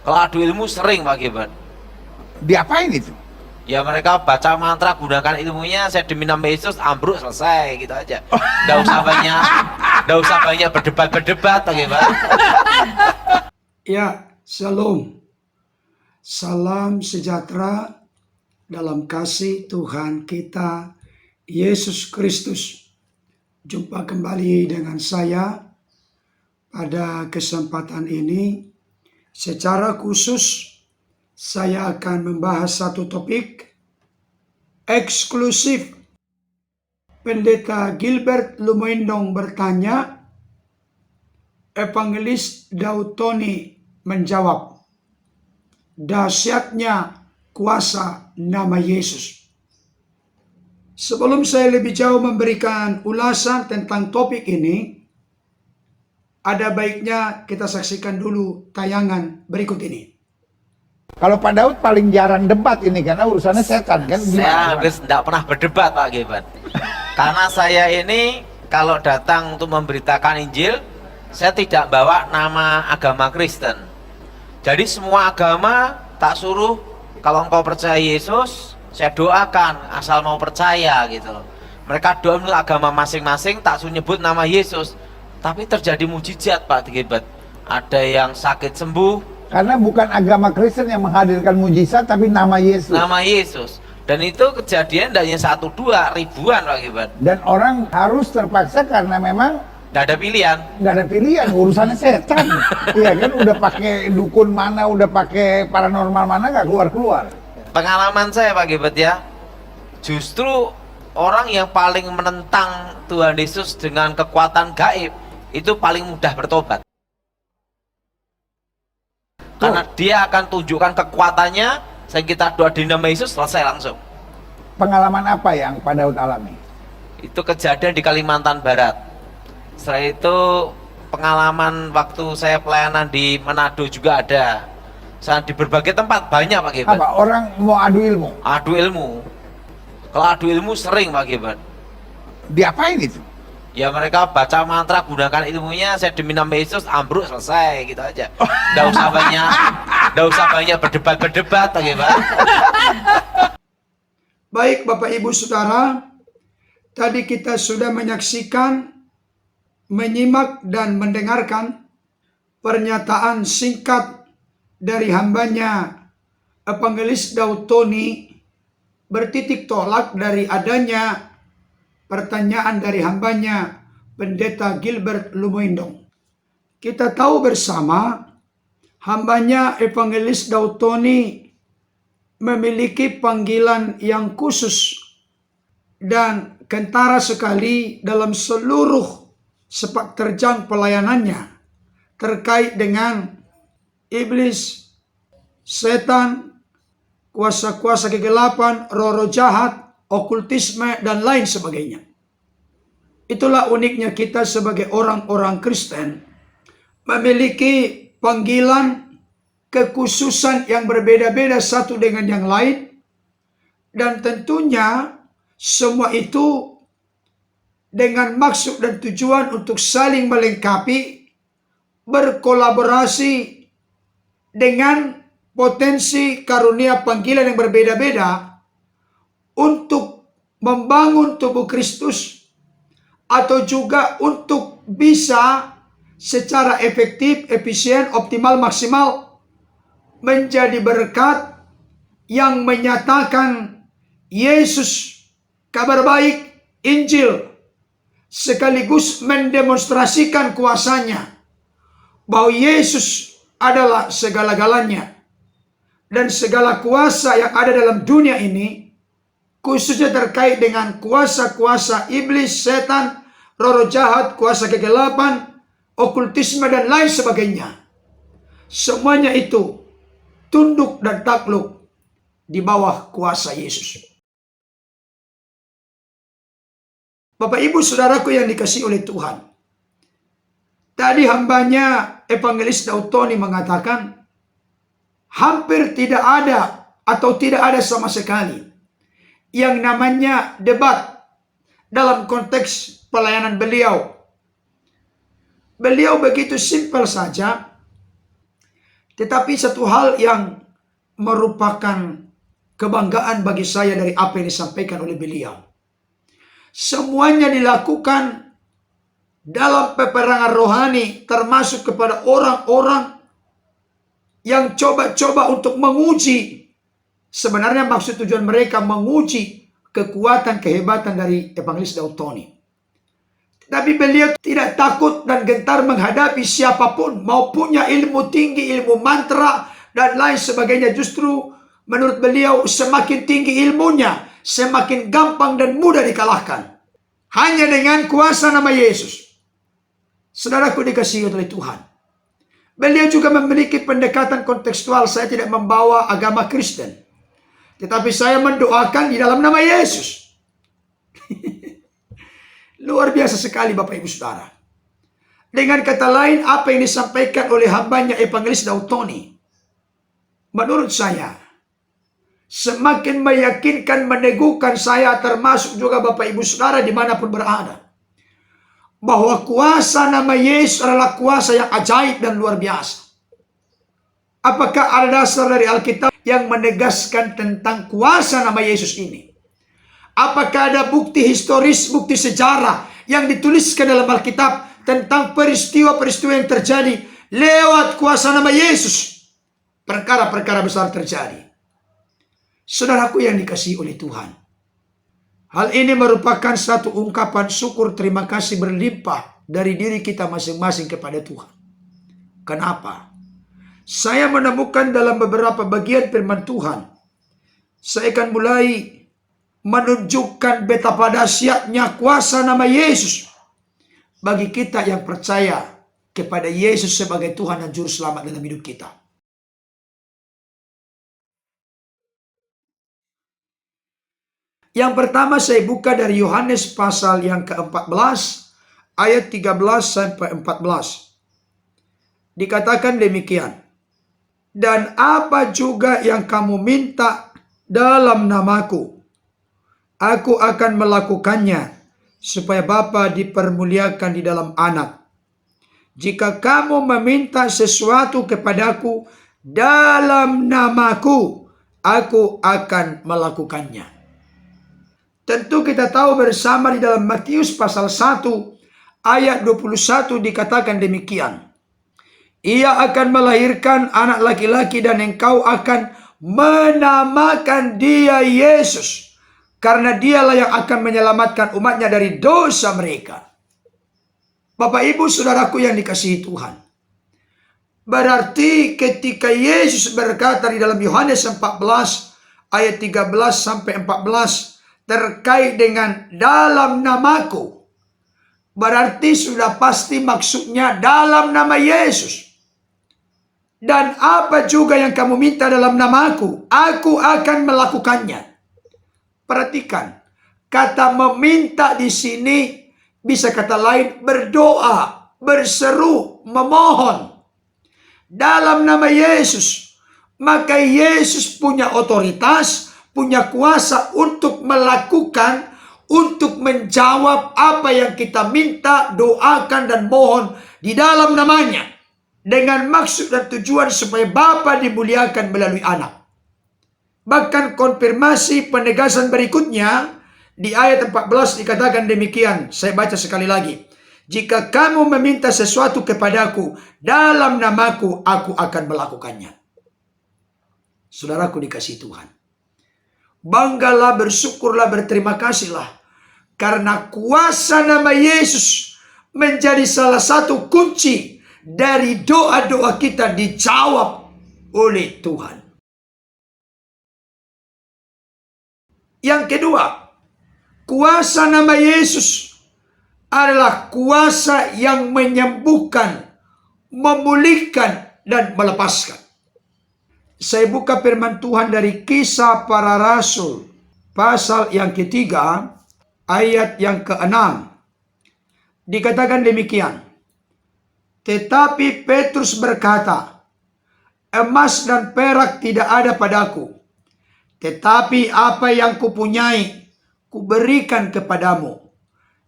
Kalau adu ilmu sering Pak Gilbert. Diapain itu? Ya mereka baca mantra, gunakan ilmunya, saya demi nama Yesus, ambruk, selesai gitu aja. Nggak usah banyak berdebat Pak Gilbert. Ya, shalom. Salam sejahtera dalam kasih Tuhan kita Yesus Kristus. Jumpa kembali dengan saya pada kesempatan ini. Secara khusus saya akan membahas satu topik eksklusif. Pendeta Gilbert Lumendong bertanya, Evangelis Daud Tony menjawab, dahsyatnya kuasa nama Yesus. Sebelum saya lebih jauh memberikan ulasan tentang topik ini, ada baiknya kita saksikan dulu tayangan berikut ini. Kalau Pak Daud paling jarang debat ini karena urusannya setan kan? Saya hampir tidak pernah berdebat Pak Gilbert. Karena saya ini kalau datang untuk memberitakan Injil, saya tidak bawa nama agama Kristen. Jadi semua agama tak suruh, kalau engkau percaya Yesus, saya doakan asal mau percaya gitu. Mereka doa menurut agama masing-masing, tak suruh nyebut nama Yesus. Tapi terjadi mujizat Pak Gilbert. Ada yang sakit sembuh. Karena bukan agama Kristen yang menghadirkan mujizat, tapi nama Yesus. Nama Yesus. Dan itu kejadian tidak hanya 1-2, ribuan Pak Gilbert. Dan orang harus terpaksa karena memang Tidak ada pilihan. nggak ada pilihan, urusannya setan. Iya kan, udah pakai dukun mana, udah pakai paranormal mana, nggak keluar-keluar. Pengalaman saya Pak Gilbert ya, justru orang yang paling menentang Tuhan Yesus dengan kekuatan gaib itu paling mudah bertobat. Karena dia akan tunjukkan kekuatannya, saya kita doa di nama Yesus, selesai langsung. Pengalaman apa yang Pak Daud alami? Itu kejadian di Kalimantan Barat. Setelah itu pengalaman waktu saya pelayanan di Manado juga ada. Saya di berbagai tempat banyak Pak Gilbert. Apa? Orang mau adu ilmu? Adu ilmu. Kalau adu ilmu sering Pak Gilbert. Diapain itu? Ya mereka baca mantra, gunakan ilmunya, saya demi nama Yesus, ambruk, selesai gitu aja. Nggak usah banyak berdebat Pak Gilbert. Baik Bapak Ibu Saudara, tadi kita sudah menyaksikan, menyimak dan mendengarkan pernyataan singkat dari hambanya Evangelis Daud Tony bertitik tolak dari adanya pertanyaan dari hambanya Pendeta Gilbert Lumendong. Kita tahu bersama hambanya Evangelis Daud Tony memiliki panggilan yang khusus dan kentara sekali dalam seluruh sepak terjang pelayanannya terkait dengan iblis, setan, kuasa-kuasa kegelapan, roh-roh jahat, okultisme, dan lain sebagainya. Itulah uniknya kita sebagai orang-orang Kristen, memiliki panggilan kekhususan yang berbeda-beda satu dengan yang lain, dan tentunya semua itu dengan maksud dan tujuan untuk saling melengkapi, berkolaborasi dengan potensi karunia panggilan yang berbeda-beda untuk membangun tubuh Kristus, atau juga untuk bisa secara efektif, efisien, optimal, maksimal menjadi berkat yang menyatakan Yesus, kabar baik, Injil, sekaligus mendemonstrasikan kuasanya, bahwa Yesus adalah segala-galanya, dan segala kuasa yang ada dalam dunia ini, khususnya terkait dengan kuasa-kuasa iblis, setan, roh jahat, kuasa kegelapan, okultisme, dan lain sebagainya. Semuanya itu tunduk dan takluk di bawah kuasa Yesus. Bapak Ibu Saudaraku yang dikasihi oleh Tuhan, tadi hambanya Evangelis Daud Tony mengatakan, hampir tidak ada atau tidak ada sama sekali yang namanya debat dalam konteks pelayanan beliau. Beliau begitu simpel saja, Tetapi satu hal yang merupakan kebanggaan bagi saya dari apa yang disampaikan oleh beliau. Semuanya dilakukan dalam peperangan rohani, termasuk kepada orang-orang yang coba-coba untuk menguji. Sebenarnya maksud tujuan mereka menguji kekuatan, kehebatan dari Evangelis Daud Tony. Tapi beliau tidak takut dan gentar menghadapi siapapun, mau punya ilmu tinggi, ilmu mantra, dan lain sebagainya. Justru menurut beliau semakin tinggi ilmunya, semakin gampang dan mudah dikalahkan. Hanya dengan kuasa nama Yesus. Saudaraku dikasihi oleh Tuhan. Beliau juga memiliki pendekatan kontekstual. Saya tidak membawa agama Kristen, tetapi saya mendoakan di dalam nama Yesus. Luar biasa sekali Bapak Ibu Saudara. Dengan kata lain, apa yang disampaikan oleh hambanya Evangelis Daud Tony, menurut saya, semakin meyakinkan, meneguhkan saya, termasuk juga Bapak Ibu Saudara dimanapun berada, bahwa kuasa nama Yesus adalah kuasa yang ajaib dan luar biasa. Apakah ada dasar dari Alkitab yang menegaskan tentang kuasa nama Yesus ini? Apakah ada bukti historis, bukti sejarah yang dituliskan dalam Alkitab tentang peristiwa-peristiwa yang terjadi lewat kuasa nama Yesus? Perkara-perkara besar terjadi. Saudaraku yang dikasihi oleh Tuhan, hal ini merupakan satu ungkapan syukur terima kasih berlimpah dari diri kita masing-masing kepada Tuhan. Kenapa? Saya menemukan dalam beberapa bagian firman Tuhan, saya akan mulai menunjukkan betapa dahsyatnya kuasa nama Yesus bagi kita yang percaya kepada Yesus sebagai Tuhan dan Juru Selamat dalam hidup kita. Yang pertama saya buka dari Yohanes pasal yang ke-14 ayat 13 sampai 14. Dikatakan demikian. Dan apa juga yang kamu minta dalam namaku, aku akan melakukannya, supaya Bapa dipermuliakan di dalam Anak. Jika kamu meminta sesuatu kepadaku dalam namaku, aku akan melakukannya. Tentu kita tahu bersama di dalam Matius pasal 1 ayat 21 dikatakan demikian. Ia akan melahirkan anak laki-laki dan engkau akan menamakan dia Yesus, karena dialah yang akan menyelamatkan umatnya dari dosa mereka. Bapak Ibu Saudaraku yang dikasihi Tuhan, berarti ketika Yesus berkata di dalam Yohanes 14 ayat 13 sampai 14 terkait dengan dalam namaku, berarti sudah pasti maksudnya dalam nama Yesus. Dan apa juga yang kamu minta dalam namaku, aku akan melakukannya. Perhatikan, kata meminta di sini bisa kata lain berdoa, berseru, memohon dalam nama Yesus. Maka Yesus punya otoritas, punya kuasa untuk melakukan, untuk menjawab apa yang kita minta, doakan dan mohon di dalam namanya, dengan maksud dan tujuan supaya Bapa dimuliakan melalui Anak. Bahkan konfirmasi penegasan berikutnya di ayat 14 dikatakan demikian. Saya baca sekali lagi. Jika kamu meminta sesuatu kepadaku dalam namaku, aku akan melakukannya. Saudaraku dikasihi Tuhan, banggalah, bersyukurlah, berterima kasihlah, karena kuasa nama Yesus menjadi salah satu kunci dari doa-doa kita dijawab oleh Tuhan. Yang kedua, kuasa nama Yesus adalah kuasa yang menyembuhkan, memulihkan, dan melepaskan. Saya buka firman Tuhan dari Kisah Para Rasul, pasal yang ketiga, ayat yang ke-6. Dikatakan demikian. Tetapi Petrus berkata, emas dan perak tidak ada padaku, tetapi apa yang kupunyai, kuberikan kepadamu.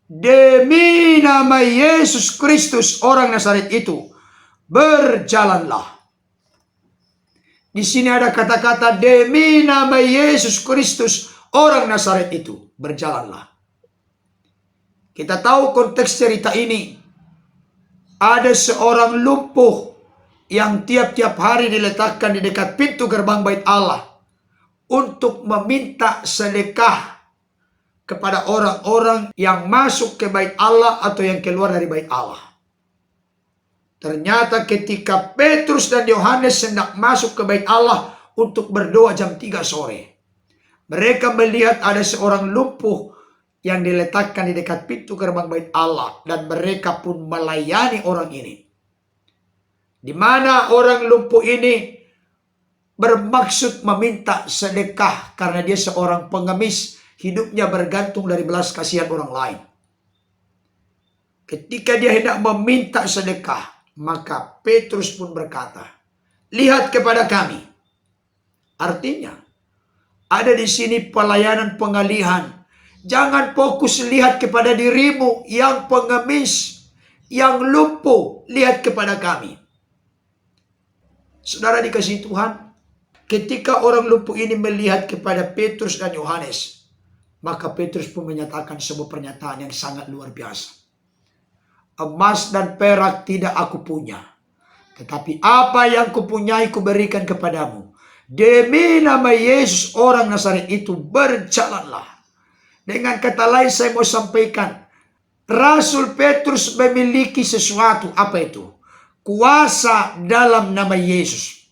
Demi nama Yesus Kristus orang Nazaret itu, berjalanlah. Di sini ada kata-kata demi nama Yesus Kristus orang Nazaret itu, berjalanlah. Kita tahu konteks cerita ini. Ada seorang lumpuh yang tiap-tiap hari diletakkan di dekat pintu gerbang bait Allah untuk meminta sedekah kepada orang-orang yang masuk ke bait Allah atau yang keluar dari bait Allah. Ternyata ketika Petrus dan Yohanes hendak masuk ke bait Allah untuk berdoa jam 3 sore, mereka melihat ada seorang lumpuh yang diletakkan di dekat pintu gerbang bait Allah, dan mereka pun melayani orang ini. Di mana orang lumpuh ini bermaksud meminta sedekah karena dia seorang pengemis, hidupnya bergantung dari belas kasihan orang lain. Ketika dia hendak meminta sedekah, maka Petrus pun berkata, "Lihat kepada kami." Artinya, ada di sini pelayanan pengalihan. Jangan fokus lihat kepada dirimu yang pengemis, yang lumpuh. Lihat kepada kami. Saudara dikasihi Tuhan, ketika orang lumpuh ini melihat kepada Petrus dan Yohanes, maka Petrus pun menyatakan sebuah pernyataan yang sangat luar biasa. "Emas dan perak tidak aku punya, tetapi apa yang kupunyai kuberikan kepadamu. Demi nama Yesus orang Nazaret itu, berjalanlah." Dengan kata lain saya mau sampaikan, Rasul Petrus memiliki sesuatu. Apa itu? Kuasa dalam nama Yesus.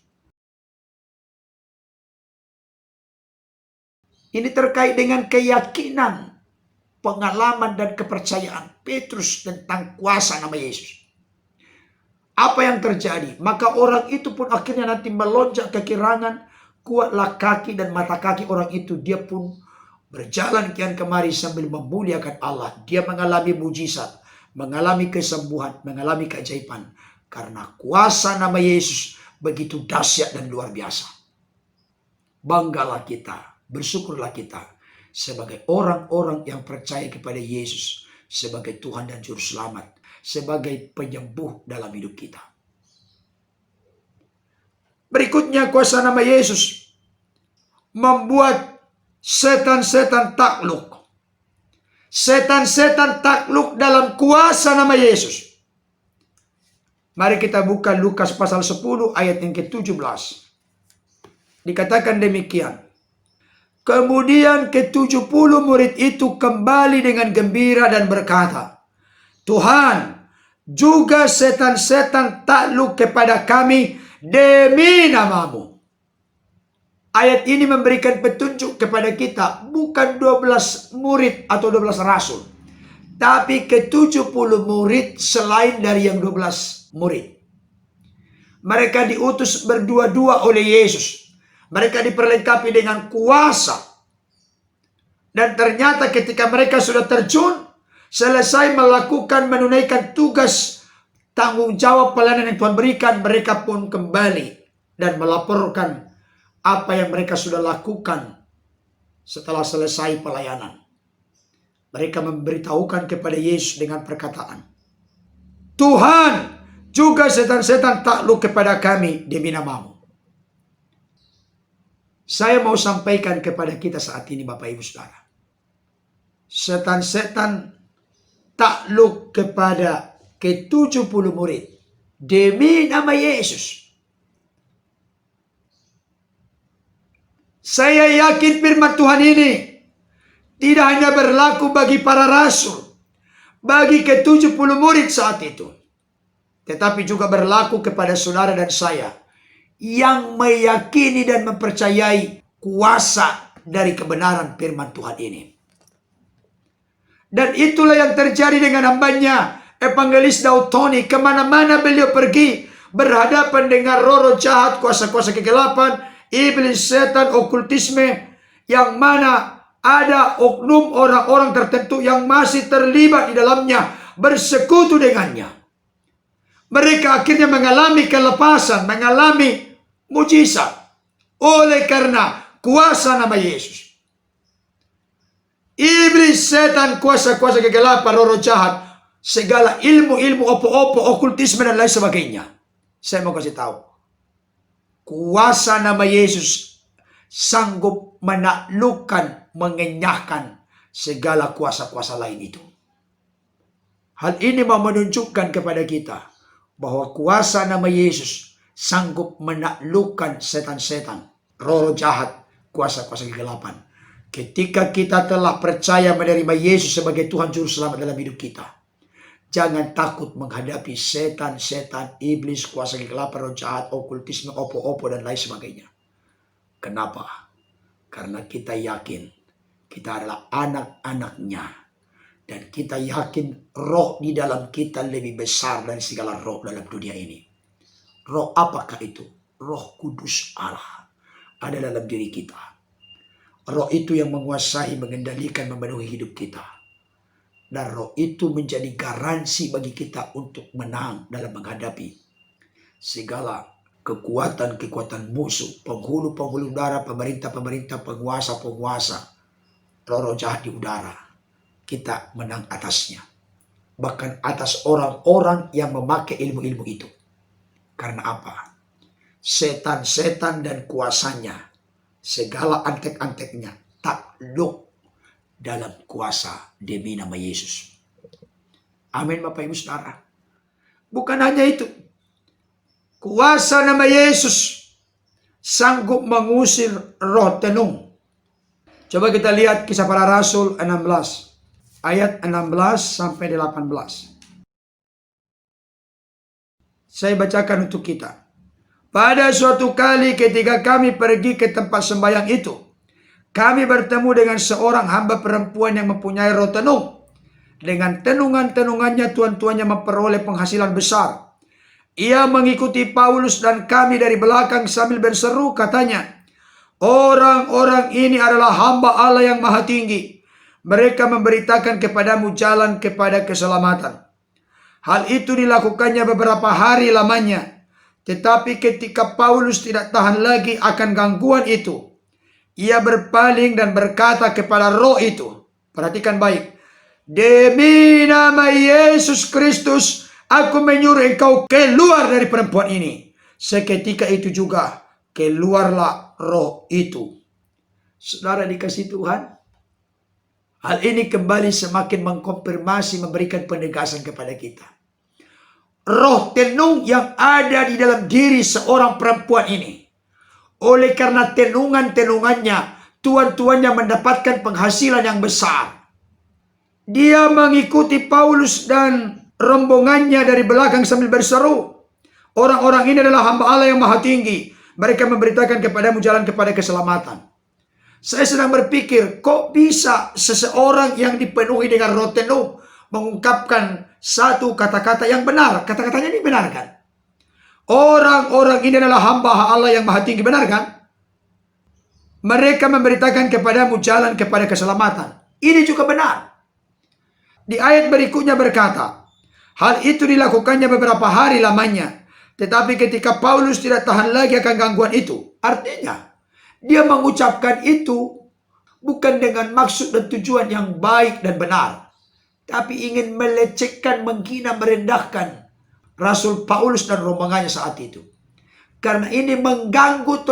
Ini terkait dengan keyakinan, pengalaman dan kepercayaan Petrus tentang kuasa nama Yesus. Apa yang terjadi? Maka orang itu pun akhirnya nanti melonjak ke kirangan, kuatlah kaki dan mata kaki orang itu. Dia pun berjalan kian kemari sambil memuliakan Allah. Dia mengalami mujizat, mengalami kesembuhan, mengalami keajaiban. Karena kuasa nama Yesus begitu dahsyat dan luar biasa. Banggalah kita, bersyukurlah kita sebagai orang-orang yang percaya kepada Yesus sebagai Tuhan dan Juru Selamat, sebagai penyembuh dalam hidup kita. Berikutnya, kuasa nama Yesus membuat setan-setan takluk. Setan-setan takluk dalam kuasa nama Yesus. Mari kita buka Lukas pasal 10 ayat yang ke-17. Dikatakan demikian. Kemudian ke-70 murid itu kembali dengan gembira dan berkata, "Tuhan, juga setan-setan takluk kepada kami demi namamu." Ayat ini memberikan petunjuk kepada kita, bukan 12 murid atau 12 rasul, tapi ke-70 murid selain dari yang 12 murid. Mereka diutus berdua-dua oleh Yesus. Mereka diperlengkapi dengan kuasa. Dan ternyata ketika mereka sudah terjun, selesai menunaikan tugas tanggung jawab pelayanan yang Tuhan berikan, mereka pun kembali dan melaporkan apa yang mereka sudah lakukan setelah selesai pelayanan. Mereka memberitahukan kepada Yesus dengan perkataan, "Tuhan, juga setan-setan takluk kepada kami demi namamu." Saya mau sampaikan kepada kita saat ini, Bapak Ibu Saudara. Setan-setan takluk kepada ke-70 murid demi nama Yesus. Saya yakin firman Tuhan ini tidak hanya berlaku bagi para rasul, bagi ke-70 murid saat itu, tetapi juga berlaku kepada saudara dan saya yang meyakini dan mempercayai kuasa dari kebenaran firman Tuhan ini. Dan itulah yang terjadi dengan hambanya Evangelis Daud Tony. Kemana-mana beliau pergi, berhadapan dengan roh-roh jahat, kuasa-kuasa kegelapan, iblis, setan, okultisme, yang mana ada oknum orang-orang tertentu yang masih terlibat di dalamnya, bersekutu dengannya. Mereka akhirnya mengalami kelepasan, mengalami mujizat oleh karena kuasa nama Yesus. Iblis, setan, kuasa-kuasa kegelapan, roh-roh jahat, segala ilmu-ilmu opo-opo, okultisme dan lain sebagainya. Saya mau kasih tahu, Kuasa nama Yesus sanggup menaklukkan, mengenyahkan segala kuasa-kuasa lain itu. Hal ini mau menunjukkan kepada kita bahwa kuasa nama Yesus sanggup menaklukkan setan-setan, roh jahat, kuasa-kuasa kegelapan. Ketika kita telah percaya menerima Yesus sebagai Tuhan Juru Selamat dalam hidup kita, jangan takut menghadapi setan-setan, iblis, kuasa kegelapan, roh jahat, okultisme, opo-opo, dan lain sebagainya. Kenapa? Karena kita yakin kita adalah anak-anaknya. Dan kita yakin roh di dalam kita lebih besar dari segala roh dalam dunia ini. Roh apakah itu? Roh Kudus Allah ada dalam diri kita. Roh itu yang menguasai, mengendalikan, memenuhi hidup kita. Dan roh itu menjadi garansi bagi kita untuk menang dalam menghadapi segala kekuatan-kekuatan musuh, penghulu-penghulu udara, pemerintah-pemerintah, penguasa-penguasa, roh-roh jahat di udara. Kita menang atasnya. Bahkan atas orang-orang yang memakai ilmu-ilmu itu. Karena apa? Setan-setan dan kuasanya, segala antek-anteknya takluk dalam kuasa demi nama Yesus. Amin Bapak Ibu Saudara. Bukan hanya itu. Kuasa nama Yesus sanggup mengusir roh tenung. Coba kita lihat Kisah Para Rasul 16. Ayat 16 sampai 18. Saya bacakan untuk kita. Pada suatu kali ketika kami pergi ke tempat sembahyang itu, kami bertemu dengan seorang hamba perempuan yang mempunyai roh tenung. Dengan tenungan-tenungannya tuan-tuannya memperoleh penghasilan besar. Ia mengikuti Paulus dan kami dari belakang sambil berseru, katanya, "Orang-orang ini adalah hamba Allah yang Maha Tinggi. Mereka memberitakan kepadamu jalan kepada keselamatan." Hal itu dilakukannya beberapa hari lamanya. Tetapi ketika Paulus tidak tahan lagi akan gangguan itu, ia berpaling dan berkata kepada roh itu, perhatikan baik, "Demi nama Yesus Kristus, aku menyuruh engkau keluar dari perempuan ini." Seketika itu juga keluarlah roh itu. Saudara dikasih Tuhan, hal ini kembali semakin mengkonfirmasi, memberikan penegasan kepada kita. Roh tenung yang ada di dalam diri seorang perempuan ini, oleh karena tenungan-tenungannya, tuan-tuannya mendapatkan penghasilan yang besar. Dia mengikuti Paulus dan rombongannya dari belakang sambil berseru, "Orang-orang ini adalah hamba Allah yang Maha Tinggi. Mereka memberitakan kepadamu jalan kepada keselamatan." Saya sedang berpikir, kok bisa seseorang yang dipenuhi dengan roh tenung mengungkapkan satu kata-kata yang benar? Kata-katanya ini benar kan? Orang-orang ini adalah hamba Allah yang Maha Tinggi, benar kan? Mereka memberitakan kepadamu jalan kepada keselamatan. Ini juga benar. Di ayat berikutnya berkata, hal itu dilakukannya beberapa hari lamanya. Tetapi ketika Paulus tidak tahan lagi akan gangguan itu. Artinya, dia mengucapkan itu bukan dengan maksud dan tujuan yang baik dan benar, tapi ingin melecehkan, menghina, merendahkan Rasul Paulus dan rombongannya saat itu. Karena ini mengganggu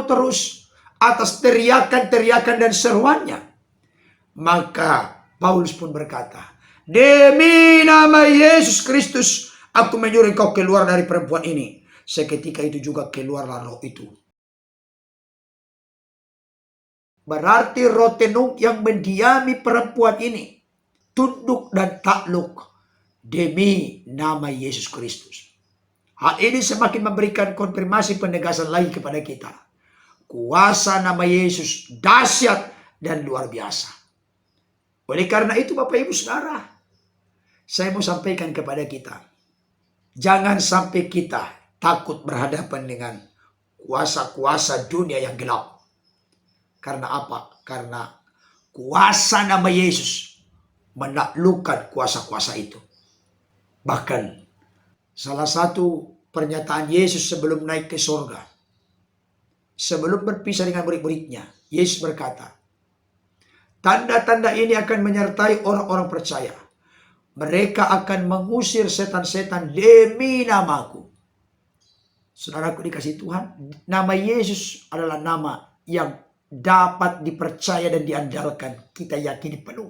terus atas teriakan-teriakan dan seruannya. Maka Paulus pun berkata, "Demi nama Yesus Kristus, aku menyuruh engkau keluar dari perempuan ini." Seketika itu juga keluarlah roh itu. Berarti roh tenung yang mendiami perempuan ini tunduk dan takluk demi nama Yesus Kristus. Hal ini semakin memberikan konfirmasi penegasan lagi kepada kita. Kuasa nama Yesus dahsyat dan luar biasa. Oleh karena itu Bapak Ibu Saudara, saya mau sampaikan kepada kita, jangan sampai kita takut berhadapan dengan kuasa-kuasa dunia yang gelap. Karena apa? Karena kuasa nama Yesus menaklukkan kuasa-kuasa itu. Bahkan salah satu pernyataan Yesus sebelum naik ke surga, sebelum berpisah dengan murid-muridnya, Yesus berkata, "Tanda-tanda ini akan menyertai orang-orang percaya. Mereka akan mengusir setan-setan demi namaku. Saudaraku dikasih Tuhan, nama Yesus adalah nama yang dapat dipercaya dan diandalkan. Kita yakini penuh.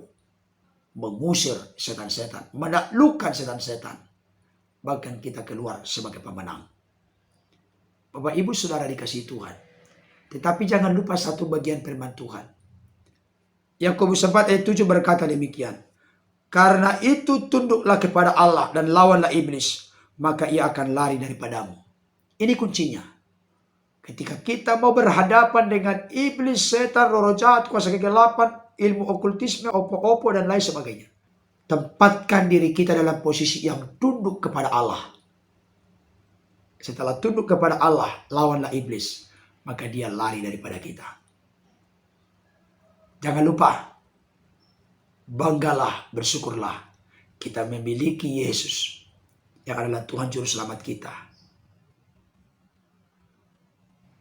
Mengusir setan-setan, menaklukkan setan-setan. Bahkan kita keluar sebagai pemenang. Bapak Ibu Saudara dikasih Tuhan. Tetapi jangan lupa satu bagian firman Tuhan. Yakobus 4 ayat 7 berkata demikian. Karena itu tunduklah kepada Allah dan lawanlah iblis, maka ia akan lari daripadamu. Ini kuncinya. Ketika kita mau berhadapan dengan iblis, setan, roh jahat, kuasa kegelapan, ilmu okultisme, opo-opo dan lain sebagainya. Tempatkan diri kita dalam posisi yang tunduk kepada Allah. Setelah tunduk kepada Allah, lawanlah iblis, maka dia lari daripada kita. Jangan lupa, banggalah, bersyukurlah, kita memiliki Yesus yang adalah Tuhan Juru Selamat kita.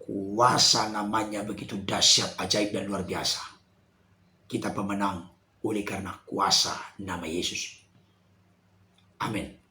Kuasa namanya begitu dahsyat, ajaib dan luar biasa. Kita pemenang oleh karena kuasa nama Yesus. Amin.